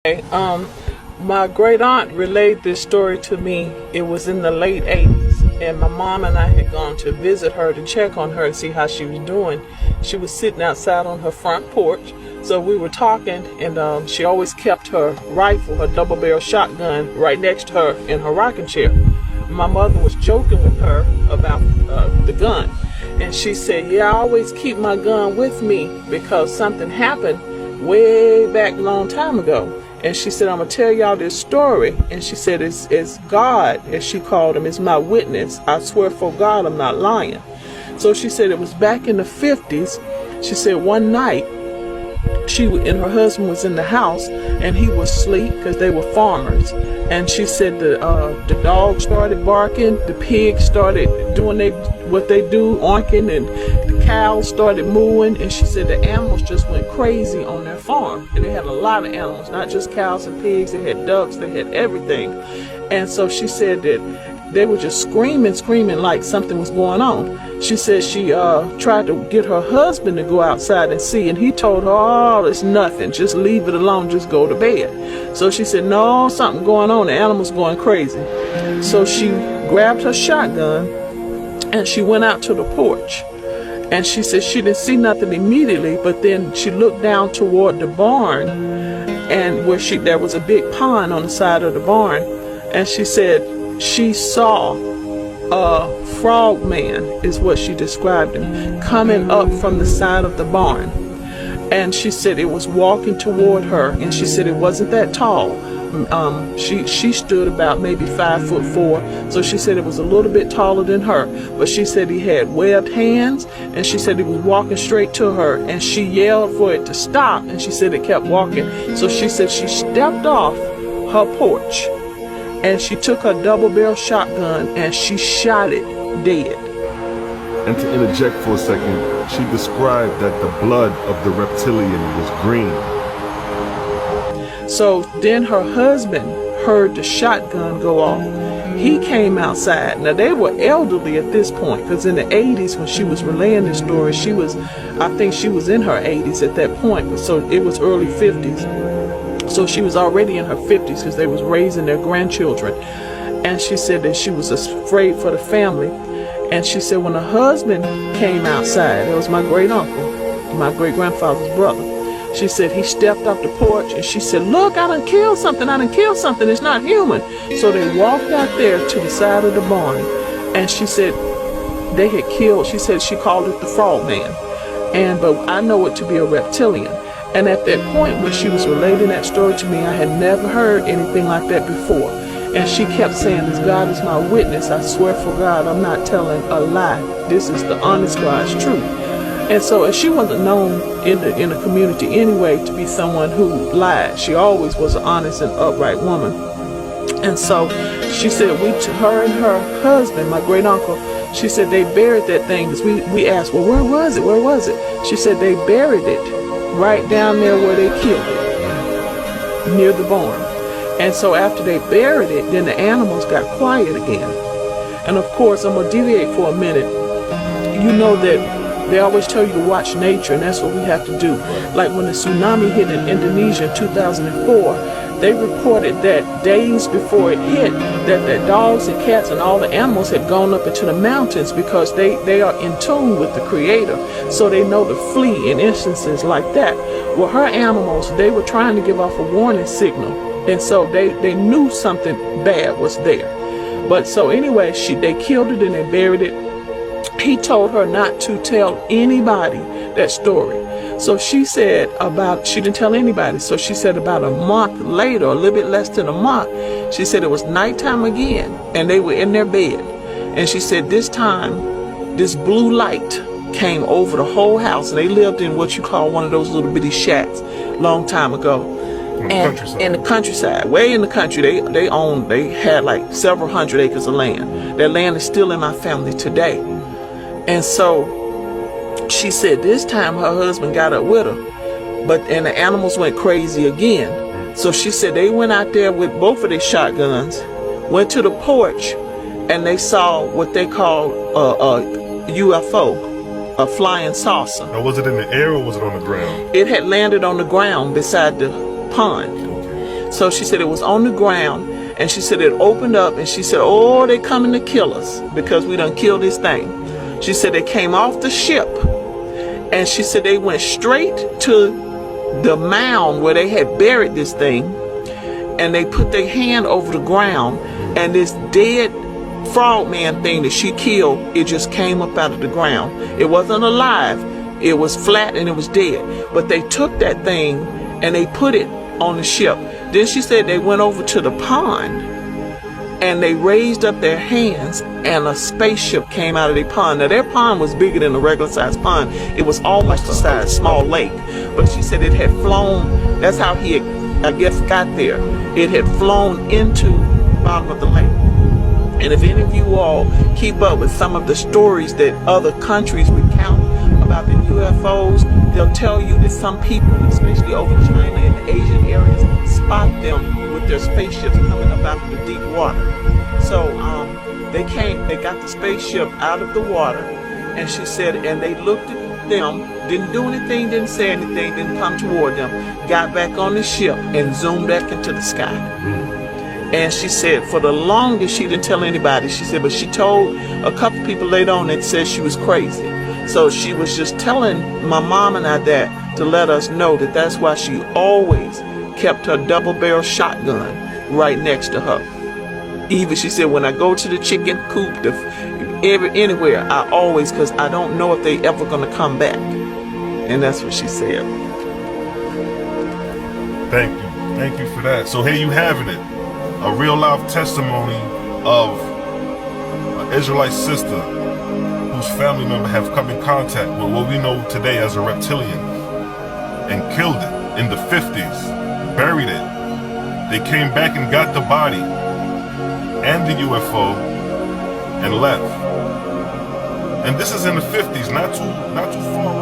Okay, my great aunt relayed this story to me. It was in the late 80s, and my mom and I had gone to visit her to check on her and see how she was doing. She was sitting outside on her front porch, so we were talking, and she always kept her rifle, her double-barrel shotgun, right next to her in her rocking chair. My mother was joking with her about the gun, and she said, "Yeah, I always keep my gun with me because something happened way back a long time ago." And she said, "I'm gonna tell y'all this story." And she said, it's God, as she called him, is my witness. I swear for God, I'm not lying. So she said it was back in the 50s. She said one night, she and her husband was in the house, and he was asleep because they were farmers. And she said the dog started barking, the pigs started doing what they do, oinking, and the cows started mooing. And she said the animals just went crazy on their farm. And they had a lot of animals, not just cows and pigs. They had ducks, they had everything. And so she said that they were just screaming like something was going on. She said she tried to get her husband to go outside and see, and he told her, "Oh, it's nothing, just leave it alone, just go to bed." So she said, "No, something going on, the animal's going crazy." So she grabbed her shotgun and she went out to the porch. And she said she didn't see nothing immediately, but then she looked down toward the barn, and there was a big pond on the side of the barn. And she said she saw a frog man, is what she described him, coming up from the side of the barn. And she said it was walking toward her, and she said it wasn't that tall. She stood about maybe 5'4", so she said it was a little bit taller than her. But she said he had webbed hands, and she said he was walking straight to her, and she yelled for it to stop, and she said it kept walking. So she said she stepped off her porch, and she took her double-barrel shotgun and she shot it dead. And to interject for a second, she described that the blood of the reptilian was green. So then her husband heard the shotgun go off. He came outside. Now they were elderly at this point, because in the 80s when she was relaying this story, I think she was in her 80s at that point. So it was early 50s. So she was already in her 50s because they was raising their grandchildren. And she said that she was afraid for the family. And she said when her husband came outside, that was my great uncle, my great grandfather's brother. She said he stepped off the porch, and she said, "Look, I done killed something, it's not human." So they walked out there to the side of the barn, and she said they had killed, she said she called it the frog man. But I know it to be a reptilian. And at that point when she was relating that story to me, I had never heard anything like that before. And she kept saying, "This God is my witness. I swear for God, I'm not telling a lie. This is the honest God's truth." And so she wasn't known in the community anyway to be someone who lied. She always was an honest and upright woman. And so she said her and her husband, my great uncle, she said they buried that thing. Because we asked, "Well, where was it? Where was it?" She said they buried it right down there where they killed it, near the barn. And so after they buried it, then the animals got quiet again. And of course, I'm going to deviate for a minute. You know that they always tell you to watch nature, and that's what we have to do. Like when the tsunami hit in Indonesia in 2004, they reported that days before it hit, that the dogs and cats and all the animals had gone up into the mountains because they are in tune with the Creator. So they know to flee in instances like that. Well, her animals, they were trying to give off a warning signal. And so they knew something bad was there. But so anyway, they killed it and they buried it. He told her not to tell anybody that story. So she said she didn't tell anybody. So she said about a month later, a little bit less than a month, she said it was nighttime again and they were in their bed. And she said this time, this blue light came over the whole house. And they lived in what you call one of those little bitty shacks long time ago. In the countryside, way in the country. They had like several hundred acres of land. That land is still in my family today. And so she said this time her husband got up with her, and the animals went crazy again. So she said they went out there with both of their shotguns, went to the porch, and they saw what they call a UFO, a flying saucer. Now, was it in the air or was it on the ground? It had landed on the ground beside the pond. So she said it was on the ground, and she said it opened up, and she said, oh, they coming to kill us because we done killed this thing. She said they came off the ship, and she said they went straight to the mound where they had buried this thing, and they put their hand over the ground, and this dead frogman thing that she killed, it just came up out of the ground. It wasn't alive, it was flat and it was dead. But they took that thing and they put it on the ship. Then she said they went over to the pond and they raised up their hands, and a spaceship came out of their pond. Now their pond was bigger than a regular sized pond. It was almost the size of a small lake. But she said it had flown, that's how he had, I guess, got there. It had flown into the bottom of the lake. And if any of you all keep up with some of the stories that other countries recount about the UFOs, they'll tell you that some people, especially over China and the Asian areas, spot them with their spaceships coming up out of the deep water. So they got the spaceship out of the water, and she said, and they looked at them, didn't do anything, didn't say anything, didn't come toward them, got back on the ship and zoomed back into the sky. And she said for the longest she didn't tell anybody. She said, but she told a couple people later on that said she was crazy. So she was just telling my mom and I that to let us know that that's why she always kept her double-barrel shotgun right next to her. Even she said, when I go to the chicken coop, anywhere, I always, because I don't know if they ever gonna come back. And that's what she said. Thank you for that. So here you having it. A real life testimony of an Israelite sister whose family member have come in contact with what we know today as a reptilian and killed it in the 50s, buried it. They came back and got the body and the UFO and left. And this is in the 50s, not too far